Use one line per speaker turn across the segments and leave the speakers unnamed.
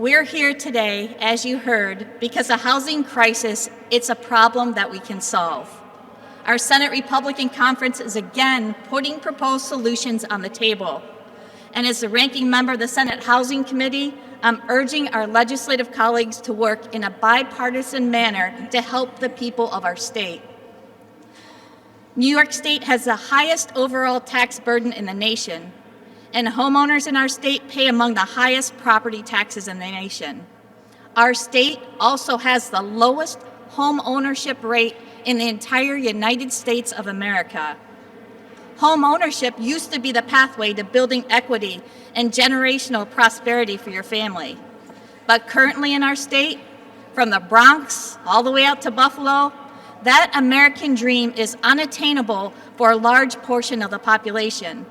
We're here today, as you heard, because the housing crisis, it's a problem that we can solve. Our Senate Republican Conference is again putting proposed solutions on the table. And as the ranking member of the Senate Housing Committee, I'm urging our legislative colleagues to work in a bipartisan manner to help the people of our state. New York State has the highest overall tax burden in the nation, and homeowners in our state pay among the highest property taxes in the nation. Our state also has the lowest home ownership rate in the entire United States of America. Home ownership used to be the pathway to building equity and generational prosperity for your family. But currently in our state, from the Bronx all the way out to Buffalo, that American dream is unattainable for a large portion of the population.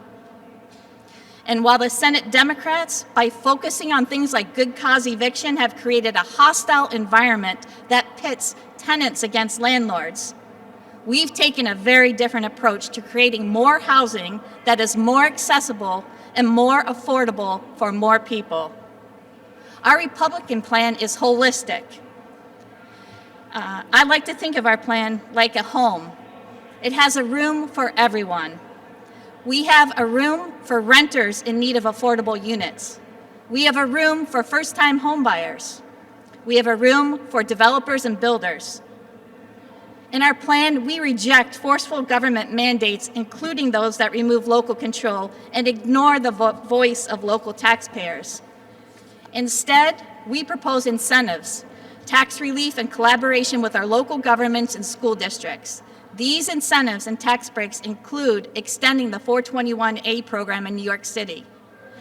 And while the Senate Democrats, by focusing on things like good cause eviction, have created a hostile environment that pits tenants against landlords, we've taken a very different approach to creating more housing that is more accessible and more affordable for more people. Our Republican plan is holistic. I like to think of our plan like a home. It has a room for everyone. We have a room for renters in need of affordable units. We have a room for first-time homebuyers. We have a room for developers and builders. In our plan, we reject forceful government mandates, including those that remove local control and ignore the voice of local taxpayers. Instead, we propose incentives, tax relief, and collaboration with our local governments and school districts. These incentives and tax breaks include extending the 421A program in New York City,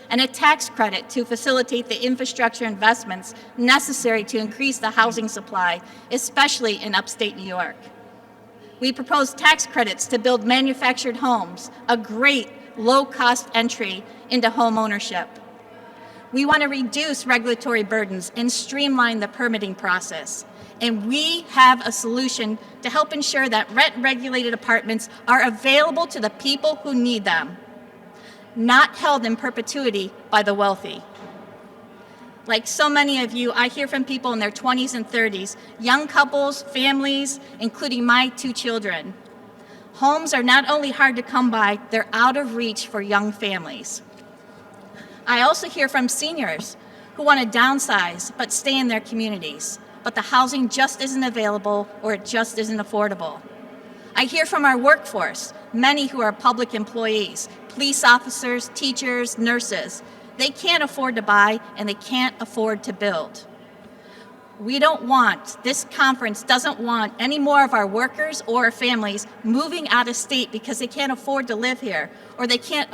and a tax credit to facilitate the infrastructure investments necessary to increase the housing supply, especially in upstate New York. We propose tax credits to build manufactured homes, a great low-cost entry into home ownership. We want to reduce regulatory burdens and streamline the permitting process. And we have a solution to help ensure that rent-regulated apartments are available to the people who need them, not held in perpetuity by the wealthy. Like so many of you, I hear from people in their 20s and 30s, young couples, families, including my 2 children. Homes are not only hard to come by, they're out of reach for young families. I also hear from seniors who want to downsize but stay in their communities, but the housing just isn't available or it just isn't affordable. I hear from our workforce, many who are public employees, police officers, teachers, nurses. They can't afford to buy and they can't afford to build. This conference doesn't want any more of our workers or our families moving out of state because they can't afford to live here or they can't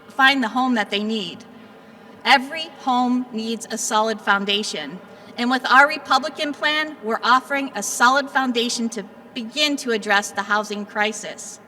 find the home that they need. Every home needs a solid foundation. And with our Republican plan, we're offering a solid foundation to begin to address the housing crisis.